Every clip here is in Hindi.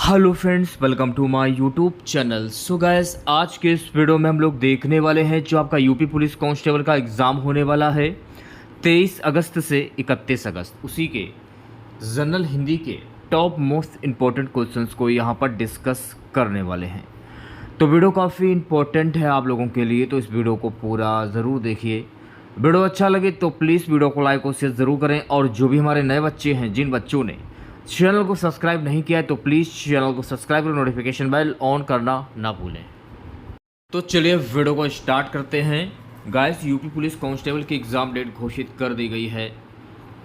Hello friends, welcome to my YouTube channel. So guys, आज के इस वीडियो में हम लोग देखने वाले हैं जो आपका यूपी पुलिस कांस्टेबल का एग्ज़ाम होने वाला है 23 अगस्त से 31 अगस्त। उसी के जनरल हिंदी के टॉप मोस्ट इम्पोर्टेंट क्वेश्चंस को यहाँ पर डिस्कस करने वाले हैं। तो वीडियो काफ़ी इम्पोर्टेंट है आप लोगों के लिए, तो इस वीडियो को पूरा ज़रूर देखिए। वीडियो अच्छा लगे तो प्लीज़ वीडियो को लाइक और शेयर ज़रूर करें, और जो भी हमारे नए बच्चे हैं, जिन बच्चों ने चैनल को सब्सक्राइब नहीं किया है तो प्लीज़ चैनल को सब्सक्राइब और नोटिफिकेशन बेल ऑन करना ना भूलें। तो चलिए वीडियो को स्टार्ट करते हैं। गाइस, यूपी पुलिस कांस्टेबल की एग्ज़ाम डेट घोषित कर दी गई है।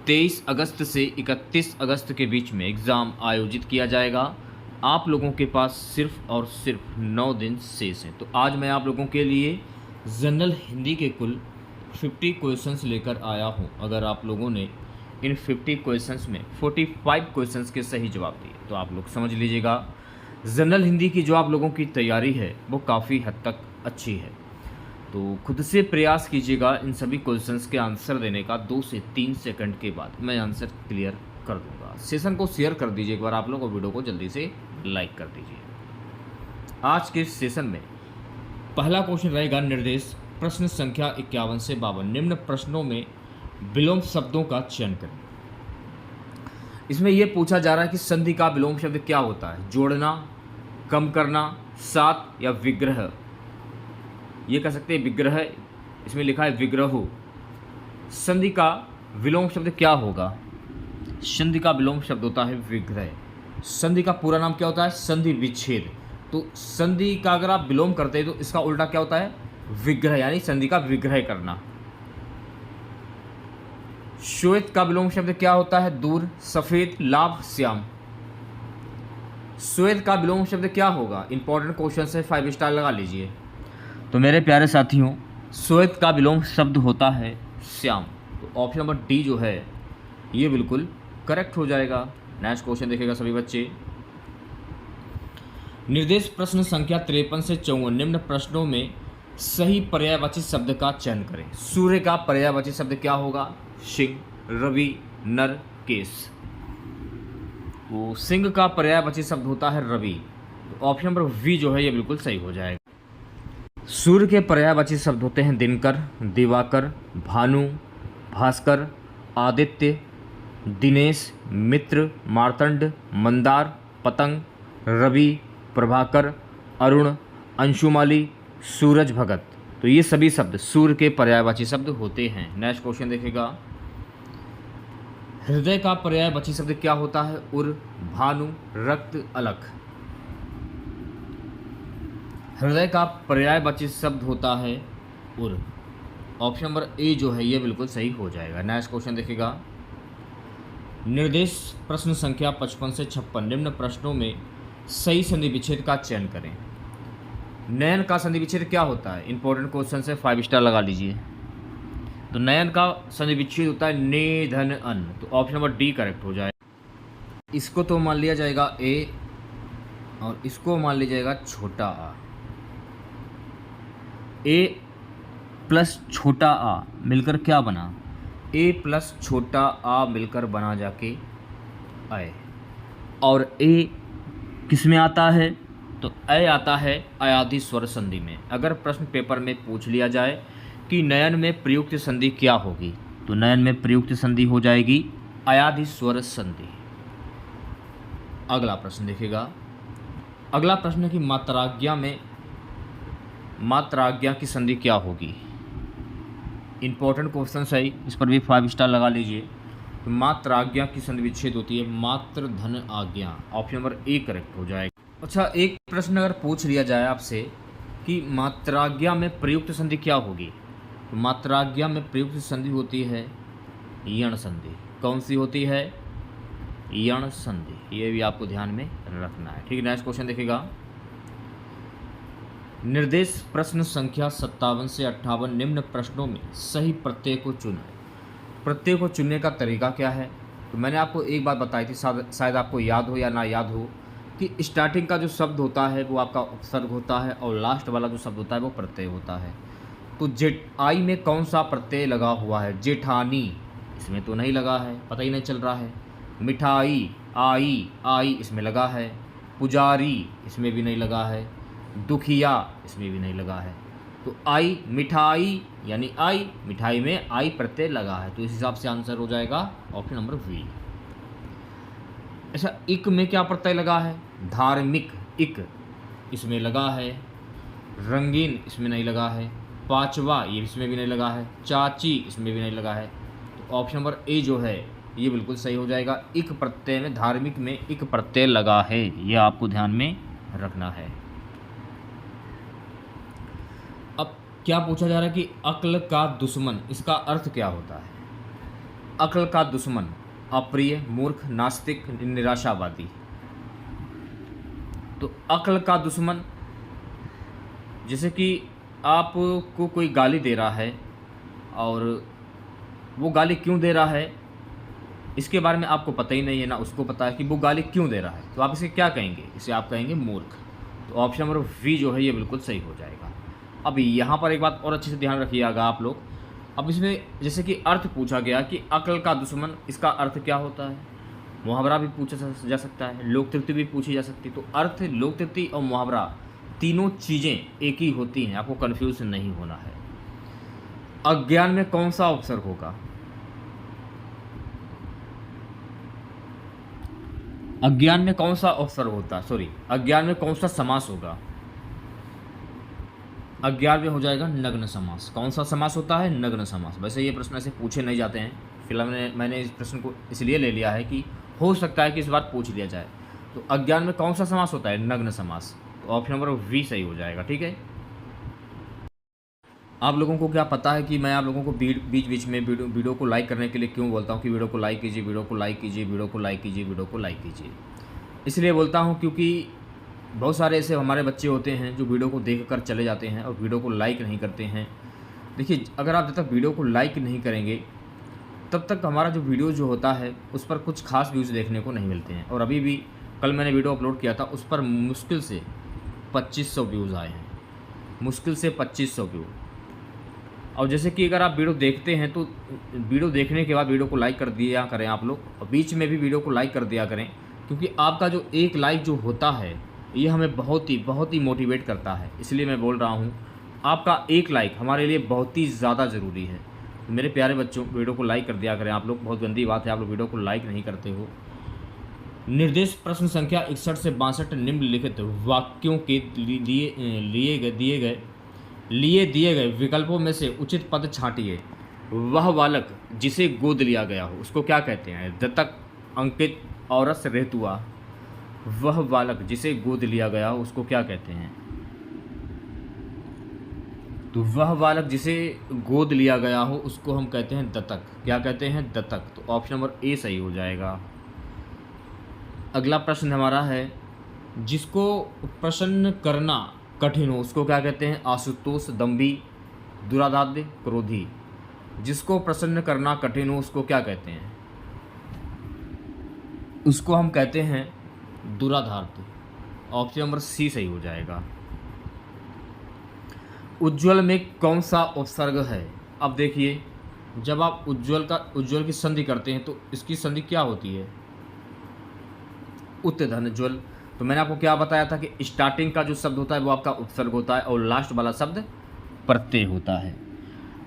23 अगस्त से 31 अगस्त के बीच में एग्ज़ाम आयोजित किया जाएगा। आप लोगों के पास सिर्फ और सिर्फ 9 दिन शेष हैं। तो आज मैं आप लोगों के लिए जनरल हिंदी के कुल 50 क्वेश्चंस लेकर आया हूं। अगर आप लोगों ने इन 50 क्वेश्चंस में 45 क्वेश्चंस के सही जवाब दिए तो आप लोग समझ लीजिएगा जनरल हिंदी की जो आप लोगों की तैयारी है वो काफ़ी हद तक अच्छी है। तो खुद से प्रयास कीजिएगा इन सभी क्वेश्चंस के आंसर देने का। 2 से 3 सेकंड के बाद मैं आंसर क्लियर कर दूंगा। सेशन को शेयर कर दीजिए एक बार आप लोग, और वीडियो को जल्दी से लाइक कर दीजिए। आज के सेशन में पहला क्वेश्चन रहेगा निर्देश प्रश्न संख्या 51 से 52। निम्न प्रश्नों में विलोम शब्दों का चयन करें। इसमें यह पूछा जा रहा है कि संधि का विलोम शब्द क्या होता है। जोड़ना, कम करना, साथ या विग्रह। ये कह सकते हैं विग्रह, इसमें लिखा है विग्रहो। संधि का विलोम शब्द क्या होगा। संधि का विलोम शब्द होता है विग्रह। संधि का पूरा नाम क्या होता है, संधि विच्छेद। तो संधि का अगर आप विलोम करते हैं तो इसका उल्टा क्या होता है, विग्रह, यानी संधि का विग्रह करना। श्वेत का विलोम शब्द क्या होता है, दूर, सफेद, लाभ, श्याम। श्वेत का विलोम शब्द क्या होगा, इंपॉर्टेंट क्वेश्चन है, 5 स्टार लगा लीजिए। तो मेरे प्यारे साथियों, श्वेत का विलोम शब्द होता है श्याम। तो ऑप्शन नंबर डी जो है ये बिल्कुल करेक्ट हो जाएगा। नेक्स्ट क्वेश्चन देखेगा सभी बच्चे। निर्देश प्रश्न संख्या 53 से 54। निम्न प्रश्नों में सही पर्यायवाची शब्द का चयन करें। सूर्य का पर्यायवाची शब्द क्या होगा, सिंह, रवि, नर, केश। वो सिंह का पर्यायवाची शब्द होता है रवि। तो ऑप्शन नंबर वी जो है ये बिल्कुल सही हो जाएगा। सूर्य के पर्यायवाची शब्द होते हैं दिनकर, दिवाकर, भानु, भास्कर, आदित्य, दिनेश, मित्र, मार्तंड, मंदार, पतंग, रवि, प्रभाकर, अरुण, अंशुमाली, सूरज भगत। तो ये सभी शब्द सूर्य के पर्यायवाची शब्द होते हैं। नेक्स्ट क्वेश्चन देखेगा। हृदय का पर्यायवाची शब्द क्या होता है, उर, भानु, रक्त, अलख। हृदय का पर्यायवाची शब्द होता है उर। ऑप्शन नंबर ए जो है ये बिल्कुल सही हो जाएगा। नेक्स्ट क्वेश्चन देखेगा। निर्देश प्रश्न संख्या 55 से 56। निम्न प्रश्नों में सही संधि विच्छेद का चयन करें। नयन का संधि विच्छेद क्या होता है, इंपॉर्टेंट क्वेश्चन है, 5 स्टार लगा लीजिए। तो नयन का संधि विच्छेद होता है ने, धन, अन। तो ऑप्शन नंबर डी करेक्ट हो जाएगा। इसको तो मान लिया जाएगा ए, और इसको मान लिया जाएगा छोटा आ। ए प्लस छोटा आ मिलकर क्या बना, ए प्लस छोटा आ मिलकर बना जाके आए। और ए किस में आता है, तो अय आता है अयादि स्वर संधि में। अगर प्रश्न पेपर में पूछ लिया जाए कि नयन में प्रयुक्त संधि क्या होगी, तो नयन में प्रयुक्त संधि हो जाएगी अयादि स्वर संधि। अगला प्रश्न देखेगा। अगला प्रश्न है कि मात्राज्ञा में मात्राज्ञा की संधि क्या होगी। इंपॉर्टेंट क्वेश्चन है, इस पर भी 5 स्टार लगा लीजिए। तो मात्राज्ञा की संधि विच्छेद होती है मात्र धन आज्ञा। ऑप्शन नंबर ए करेक्ट हो जाएगा। अच्छा, एक प्रश्न अगर पूछ लिया जाए आपसे कि मात्राज्ञा में प्रयुक्त संधि क्या होगी, तो मात्राज्ञा में प्रयुक्त संधि होती है यण संधि। कौन सी होती है, यण संधि। ये भी आपको ध्यान में रखना है, ठीक है। नेक्स्ट क्वेश्चन देखेगा। निर्देश प्रश्न संख्या 57 से 58। निम्न प्रश्नों में सही प्रत्यय को चुनें। प्रत्यय को चुनने का तरीका क्या है, तो मैंने आपको एक बात बताई थी, शायद आपको याद हो या ना याद हो, कि स्टार्टिंग का जो शब्द होता है वो आपका उपसर्ग होता है, और लास्ट वाला जो शब्द होता है वो प्रत्यय होता है। तो आई में कौन सा प्रत्यय लगा हुआ है, जेठानी, इसमें तो नहीं लगा है, पता ही नहीं चल रहा है। मिठाई, आई, आई इसमें लगा है। पुजारी इसमें भी नहीं लगा है, दुखिया इसमें भी नहीं लगा है। तो आई मिठाई यानी आई, मिठाई में आई प्रत्यय लगा है, तो इस हिसाब से आंसर हो जाएगा ऑप्शन नंबर बी। अच्छा, इक में क्या प्रत्यय लगा है? धार्मिक, इक इसमें लगा है। रंगीन इसमें नहीं लगा है। पांचवा ये इसमें भी नहीं लगा है। चाची इसमें भी नहीं लगा है। तो ऑप्शन नंबर ए जो है ये बिल्कुल सही हो जाएगा। इक प्रत्यय में, धार्मिक में इक प्रत्यय लगा है, ये आपको ध्यान में रखना है। अब क्या पूछा जा रहा है कि अक्ल का दुश्मन, इसका अर्थ क्या होता है? अक्ल का दुश्मन अप्रिय, मूर्ख, नास्तिक, निराशावादी। तो अक्ल का दुश्मन, जैसे कि आपको कोई गाली दे रहा है और वो गाली क्यों दे रहा है इसके बारे में आपको पता ही नहीं है, ना उसको पता है कि वो गाली क्यों दे रहा है, तो आप इसे क्या कहेंगे? इसे आप कहेंगे मूर्ख। तो ऑप्शन नंबर वी जो है ये बिल्कुल सही हो जाएगा। अब यहाँ पर एक बात और अच्छे से ध्यान रखिएगा आप लोग। अब इसमें जैसे कि अर्थ पूछा गया कि अक्ल का दुश्मन, इसका अर्थ क्या होता है? मुहावरा भी पूछा जा सकता है, लोक तृप्ति भी पूछी जा सकती है। तो अर्थ, लोक तृप्ति और मुहावरा तीनों चीज़ें एक ही होती हैं, आपको कन्फ्यूज नहीं होना है। अज्ञान में कौन सा उपसर्ग होगा? अज्ञान में कौन सा उपसर्ग होता है? सॉरी, अज्ञान में कौन सा समास होगा? अज्ञान में हो जाएगा नग्न समास। कौन सा समास होता है? नग्न समास। वैसे ये प्रश्न ऐसे पूछे नहीं जाते हैं, फिलहाल मैंने इस प्रश्न को इसलिए ले लिया है कि हो सकता है कि इस बार पूछ लिया जाए। तो अज्ञान में कौन सा समास होता है? नग्न समास। तो ऑप्शन नंबर वी सही हो जाएगा। ठीक है, आप लोगों को क्या पता है कि मैं आप लोगों को बीच बीच में वीडियो को लाइक करने के लिए क्यों बोलता हूँ कि वीडियो को लाइक कीजिए, वीडियो को लाइक कीजिए, वीडियो को लाइक कीजिए, वीडियो को लाइक कीजिए। इसलिए बोलता हूँ क्योंकि बहुत सारे ऐसे हमारे बच्चे होते हैं जो वीडियो को देख कर चले जाते हैं और वीडियो को लाइक नहीं करते हैं। देखिए, अगर आप जब तक वीडियो को लाइक नहीं करेंगे तब तक हमारा जो वीडियो जो होता है उस पर कुछ खास व्यूज़ देखने को नहीं मिलते हैं। और अभी भी कल मैंने वीडियो अपलोड किया था, उस पर मुश्किल से 2500 व्यूज़ आए हैं, मुश्किल से 2500 व्यू। और जैसे कि अगर आप वीडियो देखते हैं तो वीडियो देखने के बाद वीडियो को लाइक कर दिया करें आप लोग, और बीच में भी वीडियो को लाइक कर दिया करें, क्योंकि आपका जो एक लाइक जो होता है ये हमें बहुत ही मोटिवेट करता है। इसलिए मैं बोल रहा हूँ, आपका एक लाइक हमारे लिए बहुत ही ज़्यादा ज़रूरी है। तो मेरे प्यारे बच्चों, वीडियो को लाइक कर दिया करें आप लोग। बहुत गंदी बात है आप लोग वीडियो को लाइक नहीं करते हो। निर्देश प्रश्न संख्या 61 से 62 निम्नलिखित वाक्यों के लिए दिए गए विकल्पों में से उचित पद छांटिए। वह बालक जिसे गोद लिया गया हो उसको क्या कहते हैं? दत्तक, अंकित, औरस, रेतुआ। वह बालक जिसे गोद लिया गया हो उसको क्या कहते हैं? तो वह बालक जिसे गोद लिया गया हो उसको हम कहते हैं दत्तक। क्या कहते हैं? दत्तक। तो ऑप्शन नंबर ए सही हो जाएगा। अगला प्रश्न हमारा है, जिसको प्रसन्न करना कठिन हो उसको क्या कहते हैं? आशुतोष, दम्भी, दुराधाद्य, क्रोधी। जिसको प्रसन्न करना कठिन हो उसको क्या कहते हैं? उसको हम कहते हैं दुराधार्थ। ऑप्शन नंबर सी सही हो जाएगा। उज्ज्वल में कौन सा उपसर्ग है? अब देखिए, जब आप उज्ज्वल की संधि करते हैं तो इसकी संधि क्या होती है? उत धन ज्वल। तो मैंने आपको क्या बताया था कि स्टार्टिंग का जो शब्द होता है वो आपका उपसर्ग होता है और लास्ट वाला शब्द प्रत्यय होता है।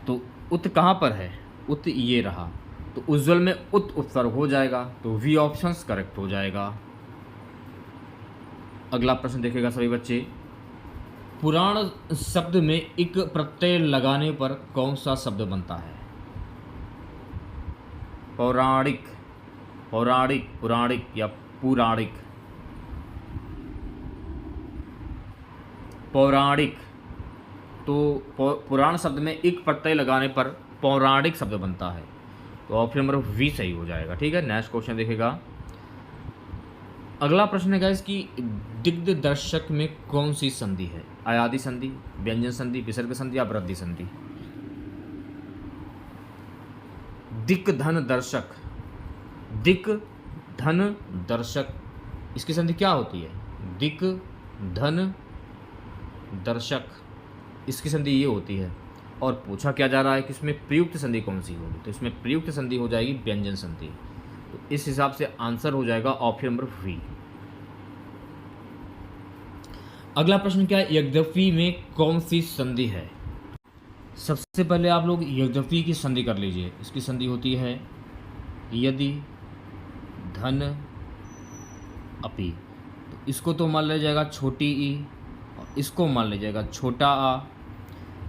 तो उत कहाँ पर है? उत ये रहा। तो उज्ज्वल में उत उपसर्ग हो जाएगा, तो वी ऑप्शन करेक्ट हो जाएगा। अगला प्रश्न देखेगा सभी बच्चे, पुराण शब्द में एक प्रत्यय लगाने पर कौन सा शब्द बनता है? पौराणिक, पौराणिक, पुराणिक या पुराणिक। पौराणिक। तो पुराण शब्द में एक प्रत्यय लगाने पर पौराणिक शब्द बनता है। तो ऑप्शन नंबर वी सही हो जाएगा। ठीक है, नेक्स्ट क्वेश्चन देखेगा। अगला प्रश्न है गाइस कि दिग्दर्शक में कौन सी संधि है? अयादि संधि, व्यंजन संधि, विसर्ग संधि या वृद्धि संधि? दिक् धन दर्शक, दिक् धन दर्शक, इसकी संधि क्या होती है? दिक् धन दर्शक, इसकी संधि ये होती है। और पूछा क्या जा रहा है कि इसमें प्रयुक्त संधि कौन सी होगी? तो इसमें प्रयुक्त संधि हो जाएगी व्यंजन संधि। तो इस हिसाब से आंसर हो जाएगा ऑप्शन नंबर वी। अगला प्रश्न क्या है, यद्यपि में कौन सी संधि है? सबसे पहले आप लोग यद्यपि की संधि कर लीजिए। इसकी संधि होती है यदि धन अपि। तो इसको तो मान लिया जाएगा छोटी ई और इसको मान लिया जाएगा छोटा आ।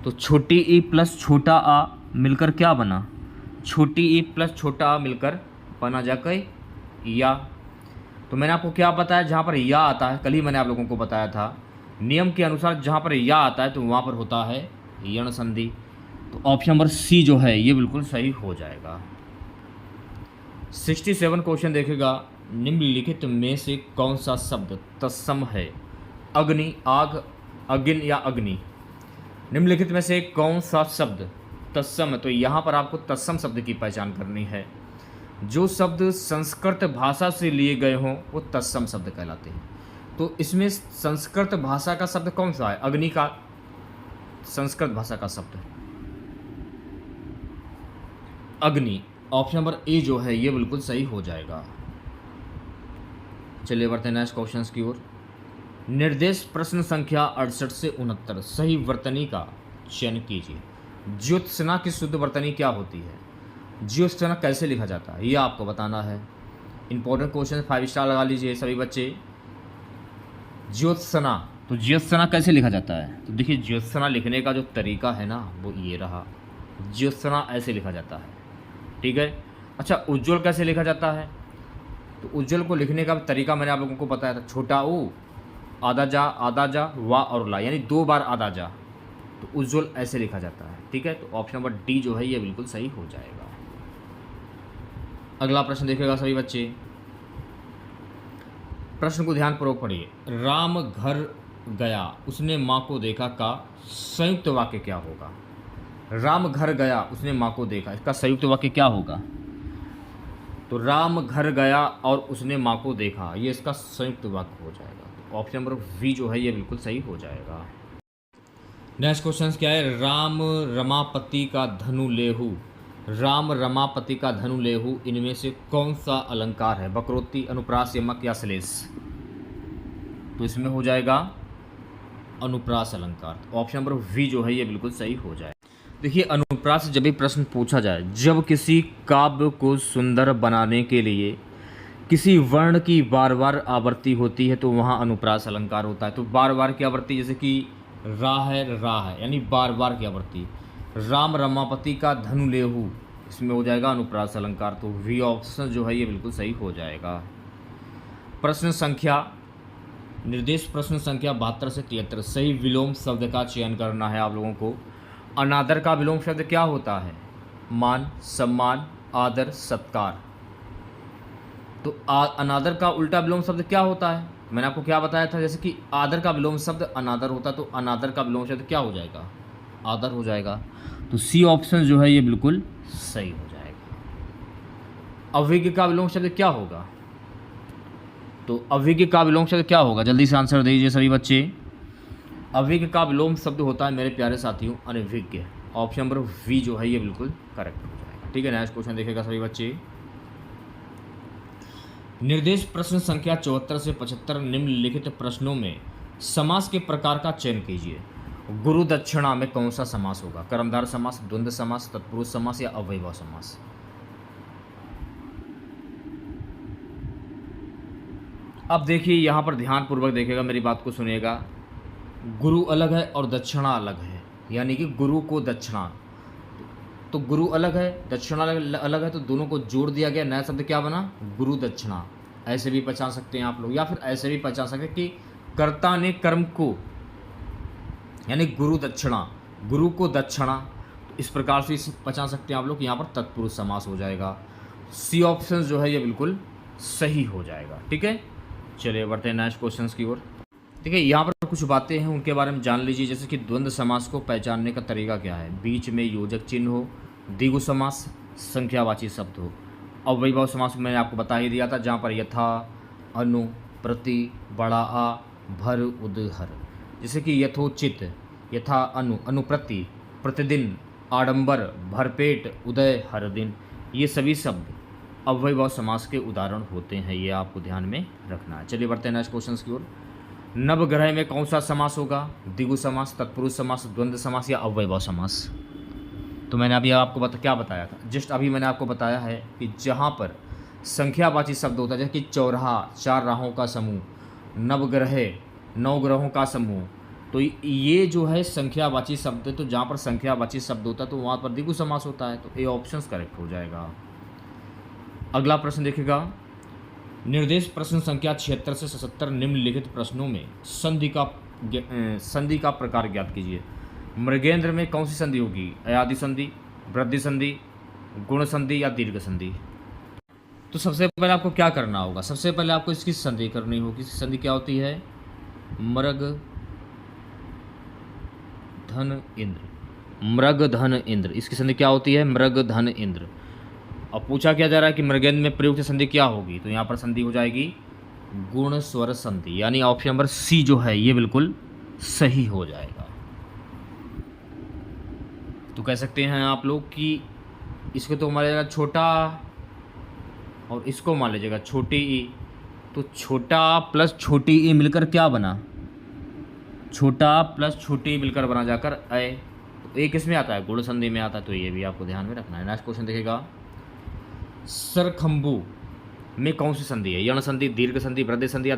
तो छोटी ई प्लस छोटा आ मिलकर क्या बना? छोटी ई प्लस छोटा आ मिलकर बना जाकर या। तो मैंने आपको क्या बताया, जहाँ पर या आता है, कल ही मैंने आप लोगों को बताया था, नियम के अनुसार जहाँ पर या आता है तो वहाँ पर होता है यण संधि। तो ऑप्शन नंबर सी जो है ये बिल्कुल सही हो जाएगा। 67 क्वेश्चन देखेगा, निम्नलिखित में से कौन सा शब्द तत्सम है? अग्नि, आग, अग्नि या अग्नि। निम्नलिखित में से कौन सा शब्द तत्सम है? तो यहाँ पर आपको तत्सम शब्द की पहचान करनी है। जो शब्द संस्कृत भाषा से लिए गए हों वो तत्सम शब्द कहलाते हैं। तो इसमें संस्कृत भाषा का शब्द कौन सा है? अग्नि का संस्कृत भाषा का शब्द अग्नि। ऑप्शन नंबर ए जो है ये बिल्कुल सही हो जाएगा। चलिए बढ़ते हैं नेक्स्ट क्वेश्चन की ओर। निर्देश प्रश्न संख्या 68 से 69 सही वर्तनी का चयन कीजिए। ज्योत्सना की शुद्ध वर्तनी क्या होती है? ज्योत्सना कैसे लिखा जाता है ये आपको बताना है। इंपॉर्टेंट क्वेश्चन, 5 स्टार लगा लीजिए सभी बच्चे। ज्योत्सना, तो ज्योत्सना कैसे लिखा जाता है? तो देखिए ज्योत्सना लिखने का जो तरीका है ना वो ये रहा। ज्योत्सना ऐसे लिखा जाता है, ठीक है। अच्छा, उज्ज्वल कैसे लिखा जाता है? तो उज्ज्वल को लिखने का तरीका मैंने आप लोगों को बताया था। छोटा ऊ, आधा जा, वा और ला, यानी 2 बार आधा जा। तो उज्ज्वल ऐसे लिखा जाता है, ठीक है। तो ऑप्शन नंबर डी जो है ये बिल्कुल सही हो जाएगा। अगला प्रश्न देखेगा सभी बच्चे, प्रश्न को ध्यानपूर्वक पढ़िए। राम घर गया उसने माँ को देखा का संयुक्त वाक्य क्या होगा? राम घर गया उसने माँ को देखा, इसका संयुक्त वाक्य क्या होगा? तो राम घर गया और उसने माँ को देखा, ये इसका संयुक्त वाक्य हो जाएगा। तो ऑप्शन नंबर वी जो है ये बिल्कुल सही हो जाएगा। नेक्स्ट क्वेश्चन क्या है, राम रमापति का धनु लेहु। राम रमापति का धनु लेहु इनमें से कौन सा अलंकार है? वक्रोक्ति, अनुप्रास, यमक या श्लेष। तो इसमें हो जाएगा अनुप्रास अलंकार। तो ऑप्शन नंबर वी जो है ये बिल्कुल सही हो जाए। देखिए अनुप्रास जब भी प्रश्न पूछा जाए, जब किसी काव्य को सुंदर बनाने के लिए किसी वर्ण की बार बार आवृत्ति होती है तो वहाँ अनुप्रास अलंकार होता है। तो बार बार की आवृत्ति, जैसे कि रा है यानी बार बार की आवृत्ति। राम रमापति का धनु लेहु, इसमें हो जाएगा अनुप्रास अलंकार। तो वी ऑप्शन जो है ये बिल्कुल सही हो जाएगा। प्रश्न संख्या, निर्देश प्रश्न संख्या 72 से 73 सही विलोम शब्द का चयन करना है आप लोगों को। अनादर का विलोम शब्द क्या होता है? मान, सम्मान, आदर, सत्कार। तो अनादर का उल्टा विलोम शब्द क्या होता है? मैंने आपको क्या बताया था, जैसे कि आदर का विलोम शब्द अनादर होता है, तो अनादर का विलोम शब्द क्या हो जाएगा? आदर हो जाएगा। तो सी ऑप्शन जो है ये बिल्कुल सही हो जाएगा। अविज्ञ का विलोम शब्द क्या होगा? तो अविज्ञ का विलोम शब्द क्या होगा? जल्दी से आंसर दीजिए सभी बच्चे। अविज्ञ का विलोम शब्द होता है मेरे प्यारे साथियों अनभिज्ञ। ऑप्शन नंबर वी जो है ये बिल्कुल करेक्ट हो जाएगा, ठीक है। नेक्स्ट क्वेश्चन देखेगा सभी बच्चे। निर्देश प्रश्न संख्या 74 से 75 निम्नलिखित प्रश्नों में समास के प्रकार का चयन कीजिए। गुरु दक्षिणा में कौन सा समास होगा? कर्मधारय समास, द्वंद्व समास, तत्पुरुष समास या अव्ययभाव समास। अब देखिए यहाँ पर ध्यानपूर्वक देखिएगा, मेरी बात को सुनिएगा। गुरु अलग है और दक्षिणा अलग है, यानी कि गुरु को दक्षिणा, तो गुरु अलग है दक्षिणा अलग है, तो दोनों को जोड़ दिया गया, नया शब्द क्या बना? गुरु दक्षिणा। ऐसे भी पहचान सकते हैं आप लोग, या फिर ऐसे भी पहचान सकते हैं कि कर्ता ने कर्म को, यानी गुरु दक्षिणा, गुरु को दक्षिणा, इस प्रकार से पहचान सकते हैं आप लोग। यहाँ पर तत्पुरुष समास हो जाएगा। सी ऑप्शन जो है ये बिल्कुल सही हो जाएगा, ठीक है। चलिए बढ़ते हैं नेक्स्ट क्वेश्चन की ओर। देखिए यहाँ पर कुछ बातें हैं उनके बारे में जान लीजिए, जैसे कि द्वंद्व समास को पहचानने का तरीका क्या है? बीच में योजक चिन्ह हो, द्विगु समास, संख्यावाची शब्द हो। अव्ययभाव समास मैंने आपको बता ही दिया था, जहाँ पर यथा, अनु, प्रति, बड़ा आ, भर, उद, हर। जैसे कि यथोचित, यथा, अनु, अनुप्रति, प्रतिदिन, आडंबर, भरपेट, उदय, हर दिन, ये सभी शब्द अव्ययभाव समास के उदाहरण होते हैं, ये आपको ध्यान में रखना है। चलिए बढ़ते हैं नेक्स्ट क्वेश्चन की ओर। नवग्रह में कौन सा समास होगा? द्विगु समास, तत्पुरुष समास, द्वंद्व समास या अव्ययभाव समास? तो मैंने अभी आपको क्या बताया था? जस्ट अभी मैंने आपको बताया है कि जहाँ पर संख्यावाची शब्द होता है, जैसे कि चौराहा, 4 राहों का समूह, नवग्रह, 9 ग्रहों का समूह, तो ये जो है संख्यावाची शब्द है। तो जहाँ पर संख्यावाची शब्द होता है तो वहाँ पर द्विगु समास होता है। तो ए ऑप्शन करेक्ट हो जाएगा। अगला प्रश्न देखिएगा, निर्देश प्रश्न संख्या 76 से 77 निम्नलिखित प्रश्नों में संधि का प्रकार ज्ञात कीजिए। मृगेंद्र में कौन सी संधि होगी? अयादि संधि, वृद्धि संधि, गुण संधि या दीर्घ संधि? तो सबसे पहले आपको क्या करना होगा? सबसे पहले आपको इसकी संधि करनी होगी। इसकी संधि क्या होती है? मृग धन इंद्र। मृग धन इंद्र, इसकी संधि क्या होती है? मृग धन इंद्र। अब पूछा क्या जा रहा है कि मृगेंद्र में प्रयुक्त संधि क्या होगी? तो यहाँ पर संधि हो जाएगी गुण स्वर संधि, यानी ऑप्शन नंबर सी जो है ये बिल्कुल सही हो जाएगा। तो कह सकते हैं आप लोग कि इसको तो मान लीजिएगा छोटा और इसको मान लीजिएगा छोटी ई। तो छोटा प्लस छोटी ई मिलकर क्या बना? छोटा प्लस छोटी मिलकर बना जाकर अय। तो ए किस में आता है? गुण संधि में आता है। तो ये भी आपको ध्यान में रखना है। नेक्स्ट क्वेश्चन देखिएगा, सरखंबू में कौन सी संधि है? यण संधि, दीर्घ संधि, वृद्धि संधि या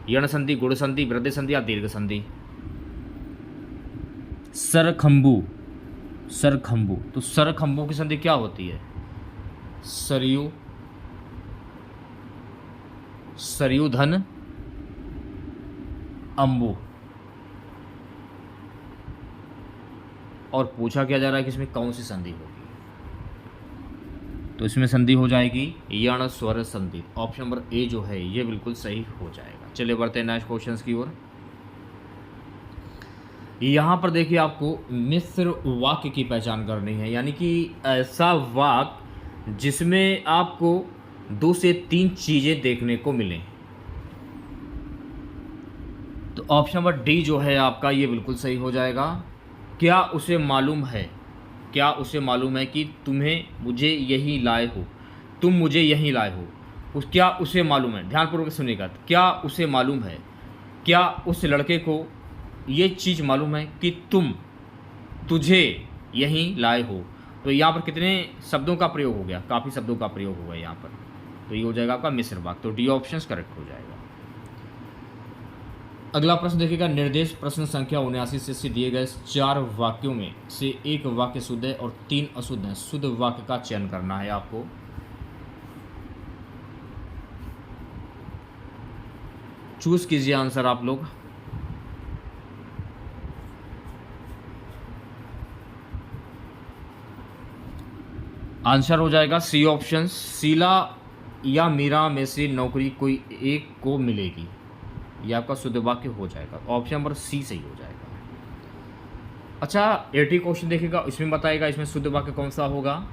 यण संधि, गुण संधि, वृद्धि संधि या दीर्घ संधि? सरखंबू, सरखंबू। तो सरखंबू की संधि क्या होती है? सरयू, सरयू धन अंबु। और पूछा क्या जा रहा है कि इसमें कौन सी संधि होगी? तो इसमें संधि हो जाएगी यण स्वर संधि। ऑप्शन नंबर ए जो है ये बिल्कुल सही हो जाएगा। चलिए बढ़ते हैं नेक्स्ट क्वेश्चन की ओर। यहाँ पर देखिए आपको मिश्र वाक्य की पहचान करनी है, यानी कि ऐसा वाक्य जिसमें आपको 2 से 3 चीज़ें देखने को मिलें। तो ऑप्शन नंबर डी जो है आपका ये बिल्कुल सही हो जाएगा। क्या उसे मालूम है? क्या उसे मालूम है कि तुम्हें मुझे यहीं लाए हो, तुम मुझे यहीं लाए हो। क्या उसे मालूम है? ध्यानपूर्वक सुनिएगा। क्या उसे मालूम है? क्या उस लड़के को ये चीज़ मालूम है कि तुझे यहीं लाए हो? तो यहाँ पर कितने शब्दों का प्रयोग हो गया? काफ़ी शब्दों का प्रयोग होगा यहाँ पर। तो ये हो जाएगा आपका मिश्र वाक्य। तो डी ऑप्शन करेक्ट हो जाएगा। अगला प्रश्न देखिएगा, निर्देश प्रश्न संख्या 79 से दिए गए 4 वाक्यों में से एक वाक्य शुद्ध है और 3 अशुद्ध है। शुद्ध वाक्य का चयन करना है आपको। चूज कीजिए आंसर आप लोग। आंसर हो जाएगा सी ऑप्शन, शीला या मीरा में से नौकरी कोई एक को मिलेगी। ये आपका शुद्ध वाक्य हो जाएगा। ऑप्शन नंबर सी सही हो जाएगा। अच्छा 80 क्वेश्चन देखिएगा, इसमें बताएगा इसमें शुद्ध वाक्य कौन सा होगा।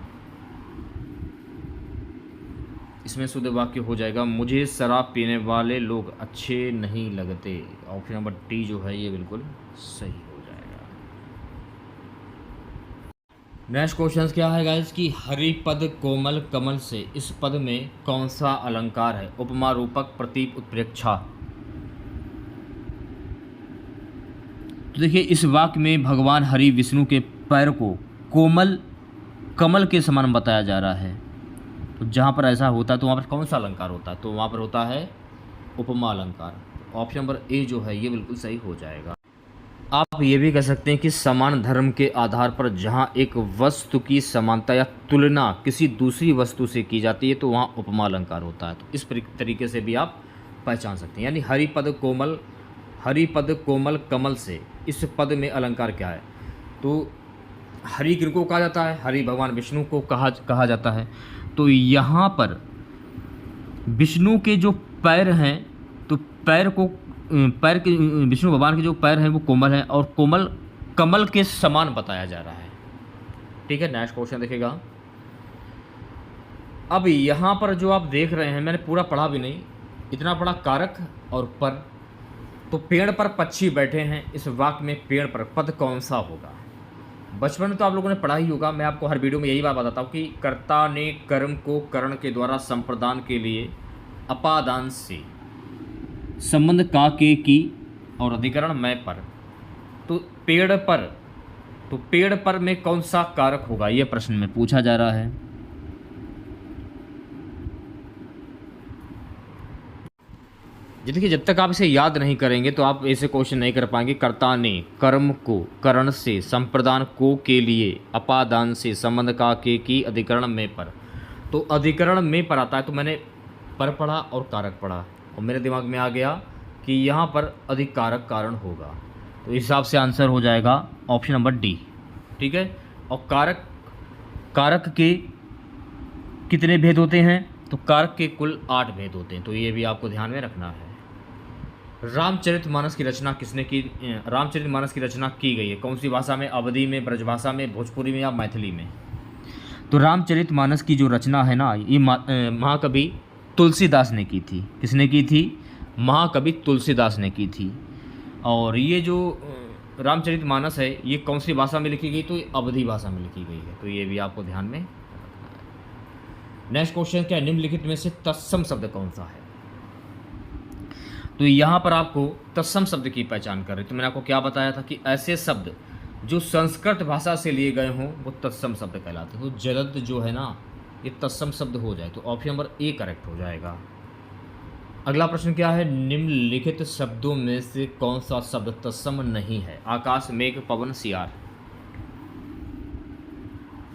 इसमें शुद्ध वाक्य हो जाएगा, मुझे शराब पीने वाले लोग अच्छे नहीं लगते। ऑप्शन नंबर डी जो है ये बिल्कुल सही हो जाएगा। नेक्स्ट क्वेश्चन क्या है गाइस कि हरिपद कोमल कमल से इस पद में कौन सा अलंकार है? उपमा, रूपक, प्रतीक, उत्प्रेक्षा। तो देखिए इस वाक्य में भगवान हरि विष्णु के पैर को कोमल कमल के समान बताया जा रहा है। तो जहाँ पर ऐसा होता है तो वहाँ पर कौन सा अलंकार होता है? तो वहाँ पर होता है उपमा अलंकार। ऑप्शन नंबर ए जो है ये बिल्कुल सही हो जाएगा। आप ये भी कह सकते हैं कि समान धर्म के आधार पर जहाँ एक वस्तु की समानता या तुलना किसी दूसरी वस्तु से की जाती है तो वहाँ उपमा अलंकार होता है। तो इस तरीके से भी आप पहचान सकते हैं। यानी हरिपद कोमल कमल से इस पद में अलंकार क्या है? तो हरि किनको कहा जाता है? हरि भगवान विष्णु को कहा जाता है। तो यहाँ पर विष्णु के जो पैर हैं तो पैर के विष्णु भगवान के जो पैर हैं वो कोमल हैं और कोमल कमल के समान बताया जा रहा है। ठीक है, नेक्स्ट क्वेश्चन देखिएगा। अब यहाँ पर जो आप देख रहे हैं, मैंने पूरा पढ़ा भी नहीं, इतना पढ़ा कारक और पर। तो पेड़ पर पक्षी बैठे हैं, इस वाक्य में पेड़ पर पद कौन सा होगा? बचपन में तो आप लोगों ने पढ़ा ही होगा। मैं आपको हर वीडियो में यही बात बताता हूँ कि कर्ता ने कर्म को करण के द्वारा संप्रदान के लिए अपादान से संबंध का के की और अधिकरण में पर। तो पेड़ पर में कौन सा कारक होगा, यह प्रश्न में पूछा जा रहा है। देखिए, जब तक आप इसे याद नहीं करेंगे तो आप ऐसे क्वेश्चन नहीं कर पाएंगे। कर्ता ने, कर्म को, करण से, संप्रदान को, के लिए, अपादान से, संबंध का के की, अधिकरण में पर। तो अधिकरण में पर आता है, तो मैंने पर पढ़ा और कारक पढ़ा और मेरे दिमाग में आ गया कि यहाँ पर अधिक कारक कारण होगा, तो इस हिसाब से आंसर हो जाएगा ऑप्शन नंबर डी। ठीक है। और कारक के कितने भेद होते हैं, तो कारक के कुल 8 भेद होते हैं, तो ये भी आपको ध्यान में रखना है। रामचरितमानस की रचना किसने की? रामचरितमानस की रचना की गई है कौन सी भाषा में? अवधी में, ब्रजभाषा में, भोजपुरी में या मैथिली में? तो रामचरितमानस की जो रचना है ना, ये महाकवि तुलसीदास ने की थी। किसने की थी? महाकवि तुलसीदास ने की थी। और ये जो रामचरितमानस है ये कौन सी भाषा में लिखी गई? तो ये अवधी भाषा में लिखी गई है, तो ये भी आपको ध्यान में। नेक्स्ट क्वेश्चन क्या है? निम्नलिखित में से तत्सम शब्द कौन सा है? तो यहाँ पर आपको तत्सम शब्द की पहचान कर रहे। तो मैंने आपको क्या बताया था कि ऐसे शब्द जो संस्कृत भाषा से लिए गए हों वो तत्सम शब्द कहलाते हैं। तो जलद जो है ना, ये तत्सम शब्द हो जाए, तो ऑप्शन नंबर ए करेक्ट हो जाएगा। अगला प्रश्न क्या है? निम्नलिखित शब्दों में से कौन सा शब्द तत्सम नहीं है? आकाश, मेघ, पवन, सियार।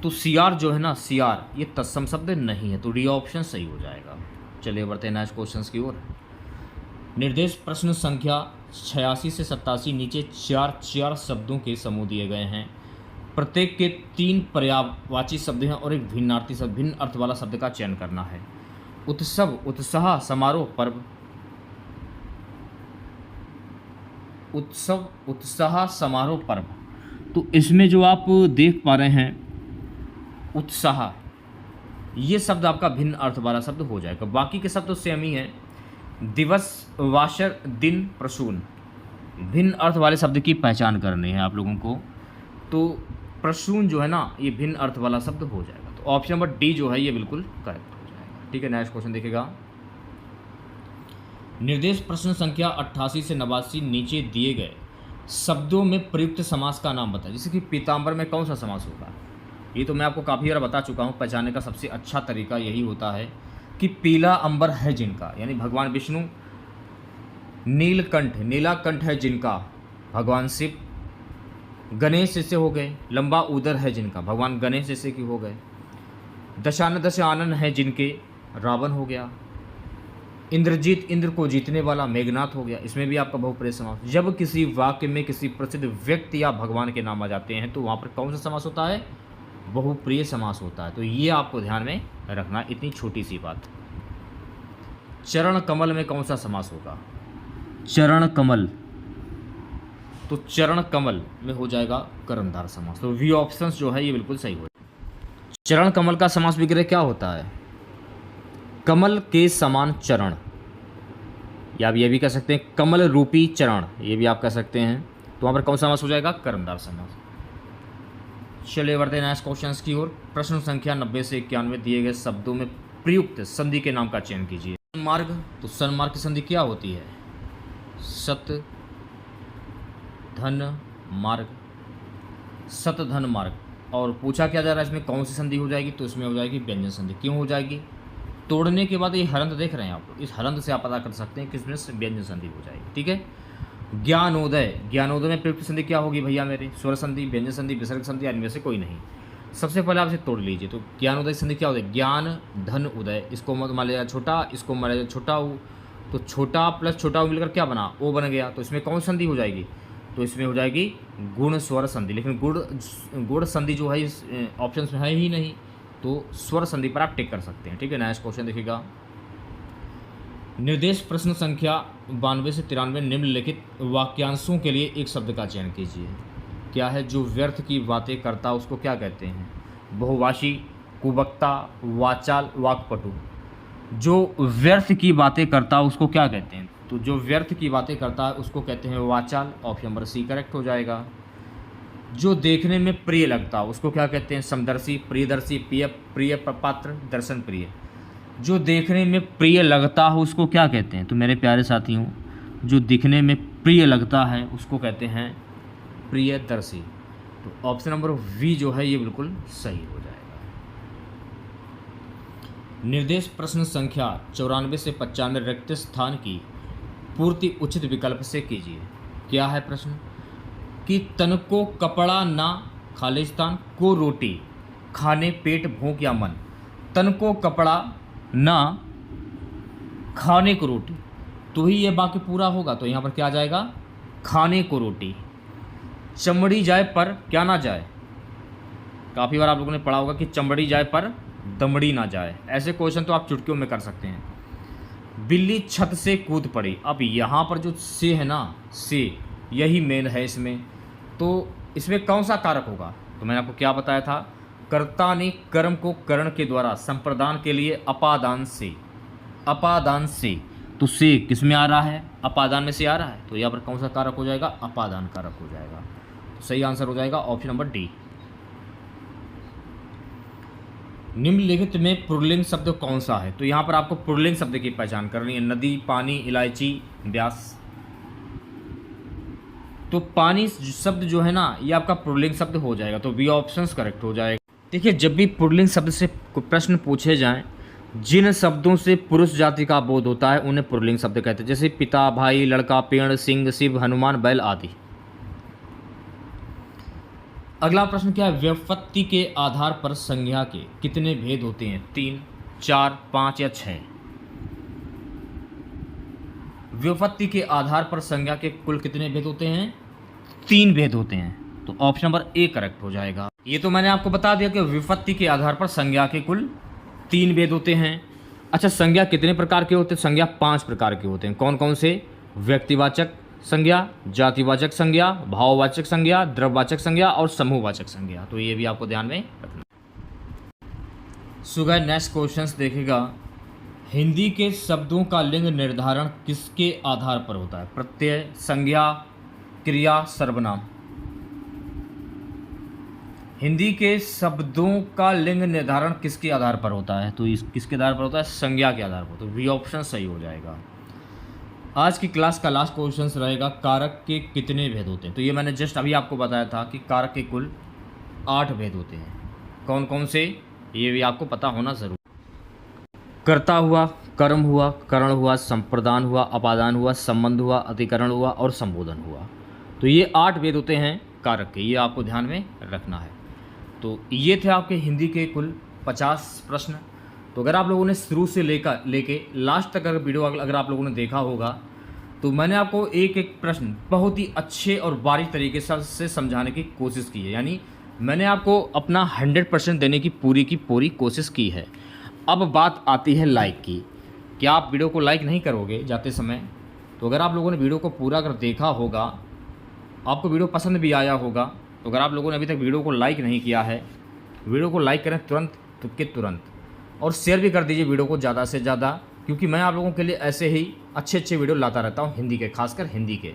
तो सियार जो है ना, सियार ये तत्सम शब्द नहीं है, तो डी ऑप्शन सही हो जाएगा। चलिए बढ़ते हैं नेक्स्ट क्वेश्चन की ओर। निर्देश प्रश्न संख्या 86 से 87 नीचे 4 शब्दों के समूह दिए गए हैं। प्रत्येक के 3 पर्यायवाची शब्द हैं और एक भिन्नार्थी शब्द, भिन्न अर्थ वाला शब्द का चयन करना है। उत्सव, उत्साह, समारोह, पर्व। उत्सव, उत्साह, समारोह, पर्व। तो इसमें जो आप देख पा रहे हैं उत्साह, ये शब्द आपका भिन्न अर्थ वाला शब्द हो जाएगा। बाकी के शब्द तो सेम ही हैं। दिवस, वासर, दिन, प्रसून। भिन्न अर्थ वाले शब्द की पहचान करनी है आप लोगों को। तो प्रसून जो है ना, ये भिन्न अर्थ वाला शब्द हो जाएगा, तो ऑप्शन नंबर डी जो है ये बिल्कुल करेक्ट हो जाएगा। ठीक है। नेक्स्ट क्वेश्चन देखिएगा। निर्देश प्रश्न संख्या 88 से 89 नीचे दिए गए शब्दों में प्रयुक्त समास का नाम बताएं। जैसे कि पीताम्बर में कौन सा समास होगा? ये तो मैं आपको काफ़ी बार बता चुका हूँ। पहचानने का सबसे अच्छा तरीका यही होता है कि पीला अंबर है जिनका, यानी भगवान विष्णु। नीलकंठ, नीला कंठ है जिनका, भगवान शिव। गणेश ऐसे हो गए। लंबा उदर है जिनका, भगवान गणेश ऐसे की हो गए। दशानन है जिनके, रावण हो गया। इंद्रजीत, इंद्र को जीतने वाला, मेघनाथ हो गया। इसमें भी आपका बहुप्रिय समास। जब किसी वाक्य में किसी प्रसिद्ध व्यक्ति या भगवान के नाम आ जाते हैं तो वहाँ पर कौन सा समास होता है? बहुप्रिय समास होता है। तो ये आपको ध्यान में रखना, इतनी छोटी सी बात। चरण कमल में कौन सा समास होगा? चरण कमल, तो चरण कमल में हो जाएगा कर्मधार समास। तो वी ऑप्शंस जो है ये बिल्कुल सही हो। चरण कमल का समास विग्रह क्या होता है? कमल के समान चरण, या आप ये भी कह सकते हैं कमल रूपी चरण, ये भी आप कह सकते हैं। तो वहाँ पर कौन सा समास हो जाएगा? कर्मधार समास। चलिए बढ़ते हैं नेक्स्ट क्वेश्चन की ओर। प्रश्न संख्या 90 से 91 दिए गए शब्दों में प्रयुक्त संधि के नाम का चयन कीजिए। सन्मार्ग, तो सन्मार्ग की संधि क्या होती है? सत धन मार्ग, सत धन मार्ग। और पूछा क्या जा रहा है इसमें कौन सी संधि हो जाएगी? तो इसमें हो जाएगी व्यंजन संधि। क्यों हो जाएगी? तोड़ने के बाद ये हलंत देख रहे हैं आप, इस हलंत से आप पता कर सकते हैं किसमें व्यंजन संधि हो जाएगी। ठीक है। ज्ञानोदय, ज्ञानोदय में प्रयुक्त संधि क्या होगी भैया मेरे? स्वर संधि, व्यंजन संधि, विसर्ग संधि, या इनमें से कोई नहीं। सबसे पहले आप इसे तोड़ लीजिए। तो ज्ञानोदय संधि क्या होता है? ज्ञान धन उदय, इसको मत मान लिया छोटा, इसको मान लिया छोटा ऊ, तो छोटा प्लस छोटा ऊ मिलकर क्या बना? ओ बन गया। तो इसमें कौन संधि हो जाएगी? तो इसमें हो जाएगी गुण स्वर संधि। लेकिन गुण संधि जो है इस ऑप्शन में है ही नहीं, तो स्वर संधि पर आप टिक कर सकते हैं। ठीक है। नेक्स्ट क्वेश्चन देखिएगा। निर्देश प्रश्न संख्या 92 से 93 निम्नलिखित वाक्यांशों के लिए एक शब्द का चयन कीजिए। क्या है? जो व्यर्थ की बातें करता उसको क्या कहते हैं? बहुभाषी, कुवक्ता, वाचाल, वाक्पटु। जो व्यर्थ की बातें करता उसको क्या कहते हैं? तो जो व्यर्थ की बातें करता है उसको कहते हैं वाचाल। ऑप्शन नंबर सी करेक्ट हो जाएगा। जो देखने में प्रिय लगता उसको क्या कहते हैं? समदर्शी, प्रियदर्शी, प्रिय पात्र, दर्शन प्रिय। जो देखने में प्रिय लगता हो उसको क्या कहते हैं? तो मेरे प्यारे साथियों, जो दिखने में प्रिय लगता है उसको कहते हैं प्रियदर्शी। तो ऑप्शन नंबर वी जो है ये बिल्कुल सही हो जाएगा। निर्देश प्रश्न संख्या 94 से 95 रिक्त स्थान की पूर्ति उचित विकल्प से कीजिए। क्या है प्रश्न कि तन को कपड़ा ना खालिस्तान को रोटी खाने पेट भूख या मन। तन को कपड़ा ना खाने को रोटी, तो ही ये वाक्य पूरा होगा। तो यहाँ पर क्या आ जाएगा, खाने को रोटी। चमड़ी जाए पर क्या ना जाए, काफ़ी बार आप लोगों ने पढ़ा होगा कि चमड़ी जाए पर दमड़ी ना जाए। ऐसे क्वेश्चन तो आप चुटकियों में कर सकते हैं। बिल्ली छत से कूद पड़ी। अब यहाँ पर जो से है ना, से यही मेन है इसमें। तो इसमें कौन सा कारक होगा, तो मैंने आपको क्या बताया था, कर्ता ने कर्म को करण के द्वारा संप्रदान के लिए अपादान से, अपादान से, तो से किस में आ रहा है, अपादान में से आ रहा है। तो यहाँ पर कौन सा कारक हो जाएगा, अपादान कारक हो जाएगा। तो सही आंसर हो जाएगा ऑप्शन नंबर डी। निम्नलिखित में पुल्लिंग शब्द कौन सा है, तो यहाँ पर आपको पुल्लिंग शब्द की पहचान करनी है। नदी, पानी, इलायची, व्यास। तो पानी शब्द जो है ना ये आपका पुल्लिंग शब्द हो जाएगा। तो बी ऑप्शन करेक्ट हो जाएगा। देखिए, जब भी पुल्लिंग शब्द से प्रश्न पूछे जाएं, जिन शब्दों से पुरुष जाति का बोध होता है उन्हें पुल्लिंग शब्द कहते हैं। जैसे पिता, भाई, लड़का, पेड़, सिंह, शिव, हनुमान, बैल आदि। अगला प्रश्न क्या है, व्युत्पत्ति के आधार पर संज्ञा के कितने भेद होते हैं, 3, 4, 5 या 6। व्युत्पत्ति के आधार पर संज्ञा के कुल कितने भेद होते हैं, 3 भेद होते हैं। तो ऑप्शन नंबर ए करेक्ट हो जाएगा। ये तो मैंने आपको बता दिया कि व्युत्पत्ति के आधार पर संज्ञा के कुल 3 भेद होते हैं। अच्छा, संज्ञा कितने प्रकार के होते हैं, संज्ञा 5 प्रकार के होते हैं। कौन कौन से, व्यक्तिवाचक संज्ञा, जातिवाचक संज्ञा, भाववाचक संज्ञा, द्रव्यवाचक संज्ञा और समूहवाचक संज्ञा। तो ये भी आपको ध्यान में रखना। सो गाइस, नेक्स्ट क्वेश्चंस देखेगा, हिंदी के शब्दों का लिंग निर्धारण किसके आधार पर होता है, प्रत्यय, संज्ञा, क्रिया, सर्वनाम। हिंदी के शब्दों का लिंग निर्धारण किसके आधार पर होता है, तो इस किसके आधार पर होता है, संज्ञा के आधार पर। तो बी ऑप्शन सही हो जाएगा। आज की क्लास का लास्ट क्वेश्चन रहेगा, कारक के कितने भेद होते हैं। तो ये मैंने जस्ट अभी आपको बताया था कि कारक के कुल 8 भेद होते हैं। कौन कौन से, ये भी आपको पता होना जरूर। कर्ता हुआ, कर्म हुआ, करण हुआ, संप्रदान हुआ, अपादान हुआ, संबंध हुआ, अधिकरण हुआ और संबोधन हुआ। तो ये 8 भेद होते हैं कारक के, ये आपको ध्यान में रखना है। तो ये थे आपके हिंदी के कुल 50 प्रश्न। तो अगर आप लोगों ने शुरू से लेके लास्ट तक अगर वीडियो अगर आप लोगों ने देखा होगा, तो मैंने आपको एक एक प्रश्न बहुत ही अच्छे और बारीक तरीके से समझाने की कोशिश की है। यानी मैंने आपको अपना 100% देने की पूरी कोशिश की है। अब बात आती है लाइक की। क्या आप वीडियो को लाइक नहीं करोगे जाते समय? तो अगर आप लोगों ने वीडियो को पूरा अगर देखा होगा, आपको वीडियो पसंद भी आया होगा, तो अगर आप लोगों ने अभी तक वीडियो को लाइक नहीं किया है, वीडियो को लाइक करें तुरंत और शेयर भी कर दीजिए वीडियो को ज़्यादा से ज़्यादा, क्योंकि मैं आप लोगों के लिए ऐसे ही अच्छे वीडियो लाता रहता हूँ हिंदी के, खासकर हिंदी के।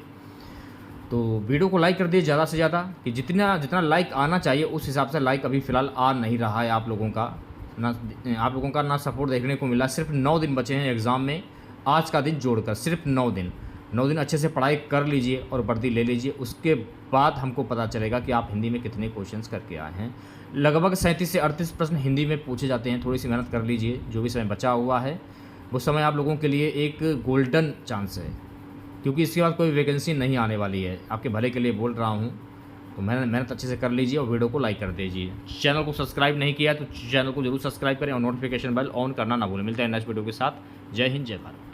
तो वीडियो को लाइक कर दीजिए ज़्यादा से ज़्यादा, कि जितना लाइक आना चाहिए उस हिसाब से लाइक अभी फ़िलहाल आ नहीं रहा है। आप लोगों का ना सपोर्ट देखने को मिला। सिर्फ 9 दिन बचे हैं एग्ज़ाम में, आज का दिन जोड़कर सिर्फ 9 दिन अच्छे से पढ़ाई कर लीजिए और वर्दी ले लीजिए। उसके बाद हमको पता चलेगा कि आप हिंदी में कितने क्वेश्चंस करके आए हैं। लगभग 37 से 38 प्रश्न हिंदी में पूछे जाते हैं। थोड़ी सी मेहनत कर लीजिए, जो भी समय बचा हुआ है वो समय आप लोगों के लिए एक गोल्डन चांस है, क्योंकि इसके बाद कोई वैकेंसी नहीं आने वाली है। आपके भले के लिए बोल रहा हूँ, तो मेहनत अच्छे से कर लीजिए और वीडियो को लाइक कर दीजिए। चैनल को सब्सक्राइब नहीं किया तो चैनल को जरूर सब्सक्राइब करें और नोटिफिकेशन बेल ऑन करना ना भूलें। मिलते हैं नेक्स्ट वीडियो के साथ। जय हिंद, जय भारत।